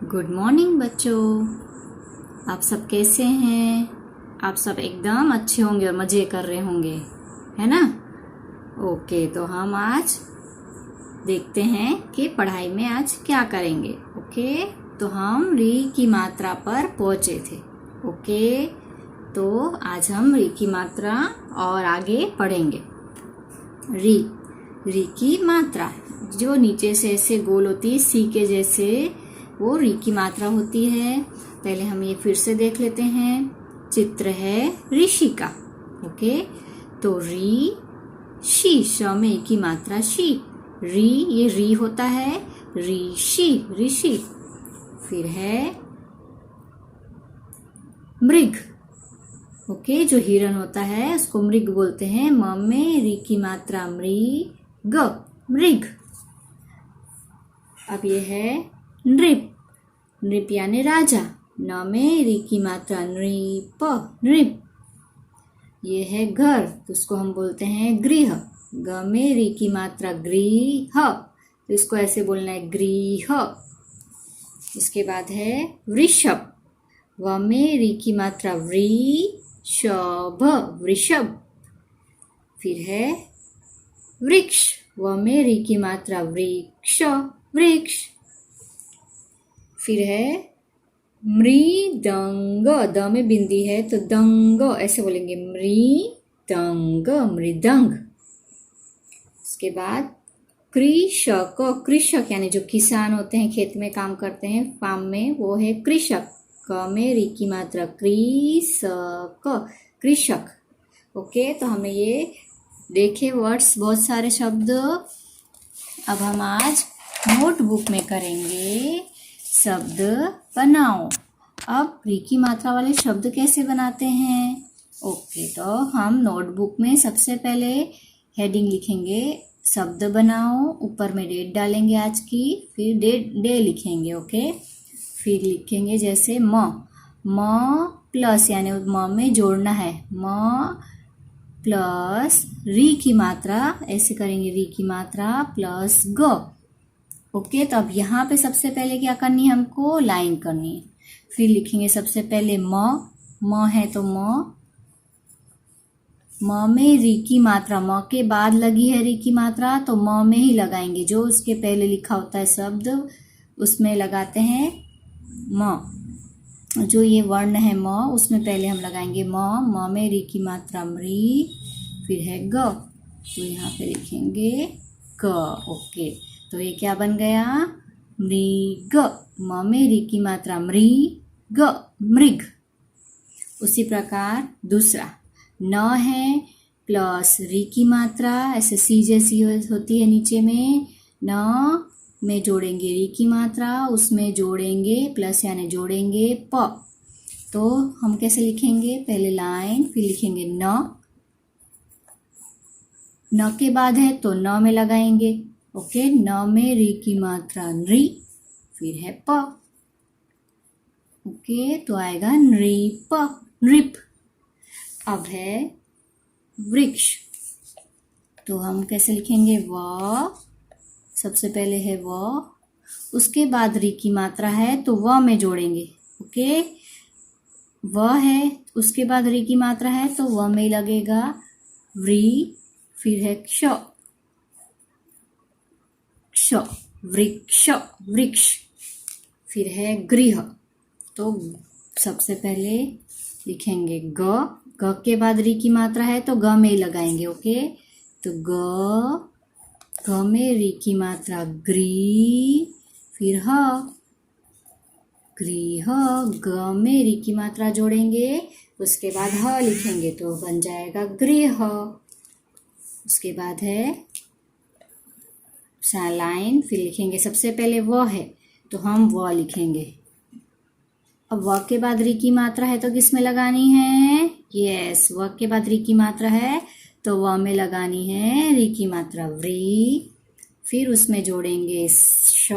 Good morning बच्चों। आप सब कैसे हैं? आप सब एकदम अच्छे होंगे और मज़े कर रहे होंगे, है ना? ओके, तो हम आज देखते हैं कि पढ़ाई में आज क्या करेंगे। ओके, तो हम री की मात्रा पर पहुँचे थे। ओके, तो आज हम री की मात्रा और आगे पढ़ेंगे। री की मात्रा जो नीचे से ऐसे गोल होती है, सी के जैसे, वो री की मात्रा होती है। पहले हम ये फिर से देख लेते हैं। चित्र है ऋषि का। ओके, तो री शी, श में की मात्रा शी। री, ये री होता है, ऋषि, ऋषि। फिर है मृग। ओके, जो हिरण होता है उसको मृग बोलते हैं। म में री की मात्रा मृग, मृग। अब ये है नृप। नृप यानी राजा। न में री की मात्रा नृप, नृप। ये है घर, तो उसको हम बोलते हैं गृह। ग में री की मात्रा गृह, तो इसको ऐसे बोलना है गृह। इसके बाद है वृषभ। व में री की मात्रा वृषभ, वृषभ। फिर है वृक्ष। व में री की मात्रा वृक्ष, वृक्ष। फिर है मृदंग। द में बिंदी है तो दंग ऐसे बोलेंगे, मृदंग, मृदंग। उसके बाद कृषक। कृषक यानी जो किसान होते हैं, खेत में काम करते हैं, फार्म में, वो है कृषक। क में री की मात्रा कृषक, कृषक। ओके, तो हमें ये देखे वर्ड्स, बहुत सारे शब्द। अब हम आज नोटबुक में करेंगे शब्द बनाओ। अब री की मात्रा वाले शब्द कैसे बनाते हैं? ओके, तो हम नोटबुक में सबसे पहले हेडिंग लिखेंगे शब्द बनाओ, ऊपर में डेट डालेंगे आज की, फिर डे लिखेंगे। ओके, फिर लिखेंगे जैसे म प्लस, यानी म में जोड़ना है, म प्लस री की मात्रा, ऐसे करेंगे, री की मात्रा प्लस ग। ओके, तो अब यहाँ पे सबसे पहले क्या करनी है, हमको लाइन करनी है। फिर लिखेंगे सबसे पहले म है तो म में री की मात्रा, म के बाद लगी है री की मात्रा तो म में ही लगाएंगे। जो उसके पहले लिखा होता है शब्द उसमें लगाते हैं म। जो ये वर्ण है म, उसमें पहले हम लगाएंगे म में री की मात्रा मृ। फिर है ग, तो यहाँ पे लिखेंगे क। ओके, तो ये क्या बन गया, मृग। म में री की मात्रा मृग, मृग। उसी प्रकार दूसरा न है प्लस री की मात्रा, ऐसे सी जैसी होती है नीचे में, न में जोड़ेंगे री की मात्रा, उसमें जोड़ेंगे प्लस यानी जोड़ेंगे प। तो हम कैसे लिखेंगे, पहले लाइन, फिर लिखेंगे न के बाद है तो न में लगाएंगे। ओके, न में री की मात्रा नृ, फिर है प। ओके, तो आएगा नृप, नृप। अब है वृक्ष, तो हम कैसे लिखेंगे, व, सबसे पहले है व, उसके बाद री की मात्रा है तो व में जोड़ेंगे। ओके, व है, उसके बाद री की मात्रा है तो व में लगेगा व्री, फिर है क्ष, क्ष, वृक्ष, वृक्ष। फिर है गृह, तो सबसे पहले लिखेंगे ग के बाद री की मात्रा है तो ग में ही लगाएंगे। ओके, तो ग में री की मात्रा ग्री, फिर ह, गृह। ग में री की मात्रा जोड़ेंगे, उसके बाद ह लिखेंगे तो बन जाएगा गृह। उसके बाद है लाइन, फिर लिखेंगे सबसे पहले व है तो हम व लिखेंगे। अब व के बाद री की मात्रा है तो किस में लगानी है, यस, व के बाद री की मात्रा है तो व में लगानी है री की मात्रा व्री, फिर उसमें जोड़ेंगे श,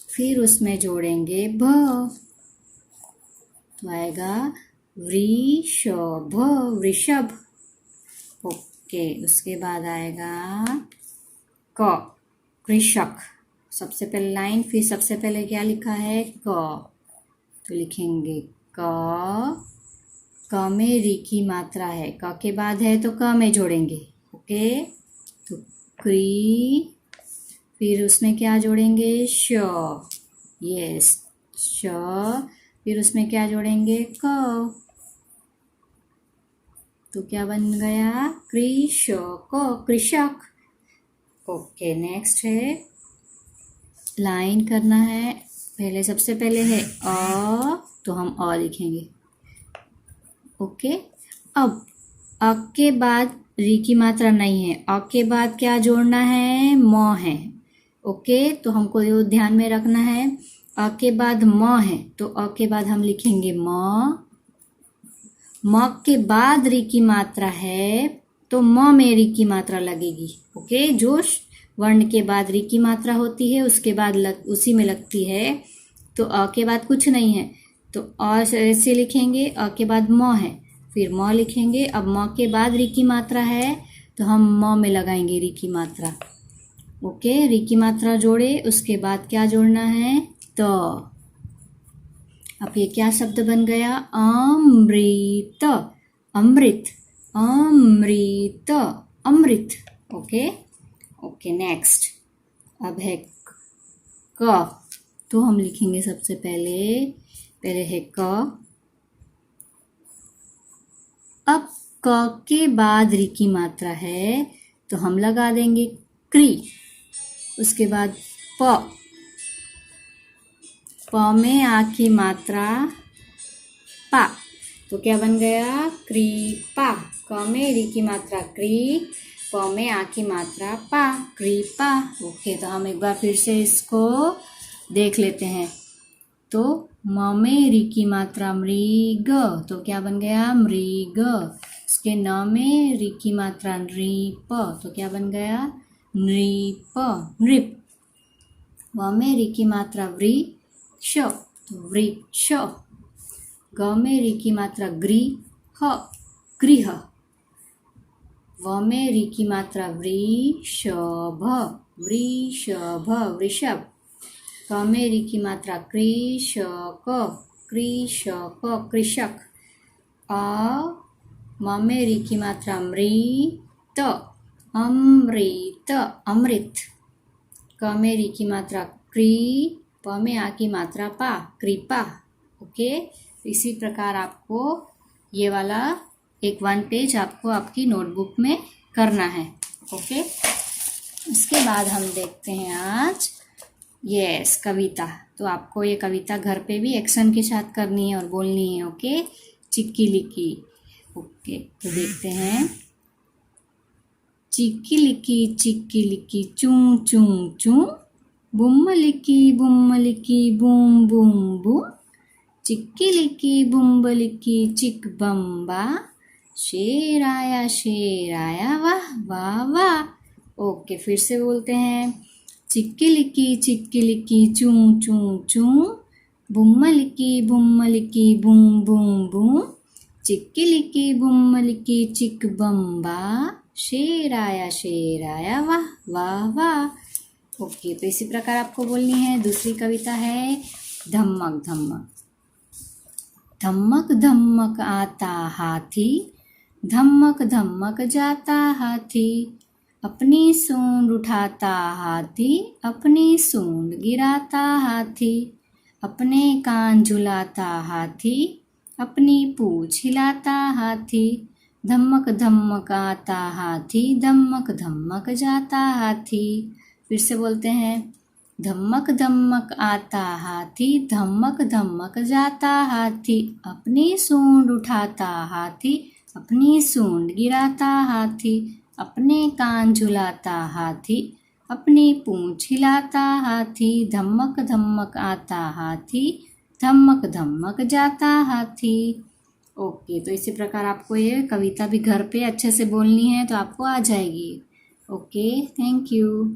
फिर उसमें जोड़ेंगे भ, तो आएगा वृषभ, वृषभ। ओके, उसके बाद आएगा क, कृषक। सबसे पहले लाइन, फिर सबसे पहले क्या लिखा है क, तो लिखेंगे क में री की मात्रा है, क के बाद है तो क में जोड़ेंगे। ओके, तो क्री, फिर उसमें क्या जोड़ेंगे श, यस श, फिर उसमें क्या जोड़ेंगे क, तो क्या बन गया कृषक, कृषक। ओके, नेक्स्ट है लाइन करना है। पहले सबसे पहले है अ, तो हम अ लिखेंगे। ओके, अब अ के बाद री की मात्रा नहीं है, अ के बाद क्या जोड़ना है म है। ओके, तो हमको ये ध्यान में रखना है, अ के बाद म है तो अ के बाद हम लिखेंगे म के बाद री की मात्रा है तो म में री की मात्रा लगेगी। ओके, जो वर्ण के बाद री की मात्रा होती है उसके बाद उसी में लगती है, तो अ के बाद कुछ नहीं है तो अ ऐसे लिखेंगे, अ के बाद म है, फिर म लिखेंगे। अब म के बाद री की मात्रा है तो हम म में लगाएंगे री की मात्रा। ओके, री की मात्रा जोड़े, उसके बाद क्या जोड़ना है त। अब ये क्या शब्द बन गया अमृत, अमृत, अमृत, अमृत। ओके, ओके, नेक्स्ट अब है क, तो हम लिखेंगे सबसे पहले है क। अब क के बाद री की मात्रा है तो हम लगा देंगे क्री, उसके बाद प में आ की मात्रा पा, तो क्या बन गया कृपा। क में री की मात्रा क्री, प में आ की मात्रा पा, कृपा। ओके, तो हम एक बार फिर से इसको देख लेते हैं। तो म में री की मात्रा मृग, तो क्या बन गया मृग। इसके न में री की मात्रा नृप, तो क्या बन गया नृप, नृप। व में री की मात्रा वृक्ष, तो वृक्ष। ग में री की मात्रा गृह, गृह। व में री की मात्रा वृषभ, वृषभ, वृषभ। क में री की मात्रा कृषक, कृषक, कृषक। म में री की मात्रा अमृत, अमृत, अमृत। क में री की मात्रा क्री, प में आ की मात्रा पा, कृपा। ओके, इसी प्रकार आपको ये वाला एक 1 पेज आपको आपकी नोटबुक में करना है। ओके, इसके बाद हम देखते हैं आज यस कविता। तो आपको ये कविता घर पे भी एक्शन के साथ करनी है और बोलनी है। ओके, चिक्की लिक्की। ओके, तो देखते हैं। चिक्की Likki चूं चूं चूं, Bum Likki boom boom boom, चिक्की लिक्की बुम्ब लिक्की चिक बम्बा, शेर आया वाह वाह वाह। ओके, फिर से बोलते हैं। चिक्की Likki चूं चूं चूं, Bum Likki boom boom boom, चिक्की लिक्की बुम लिक्की चिक बम्बा, शेर आया वाह वाह वाह। ओके, तो इसी प्रकार आपको बोलनी है। दूसरी कविता है धम्मक धम्मक। धम्मक धम्मक आता हाथी, धम्मक धम्मक जाता हाथी, अपनी सूंड उठाता हाथी, अपनी सूंड गिराता हाथी, अपने कान झुलाता हाथी, अपनी पूंछ हिलाता हाथी, धम्मक धम्मक आता हाथी, धम्मक धम्मक जाता हाथी। फिर से बोलते हैं। धम्मक धम्मक आता हाथी, धम्मक धम्मक जाता हाथी, अपनी सूंड उठाता हाथी, अपनी सूंड गिराता हाथी, अपने कान झुलाता हाथी, अपनी पूंछ हिलाता हाथी, धम्मक धम्मक आता हाथी, धम्मक धम्मक जाता हाथी। ओके, तो इसी प्रकार आपको ये कविता भी घर पे अच्छे से बोलनी है तो आपको आ जाएगी। Okay, thank you.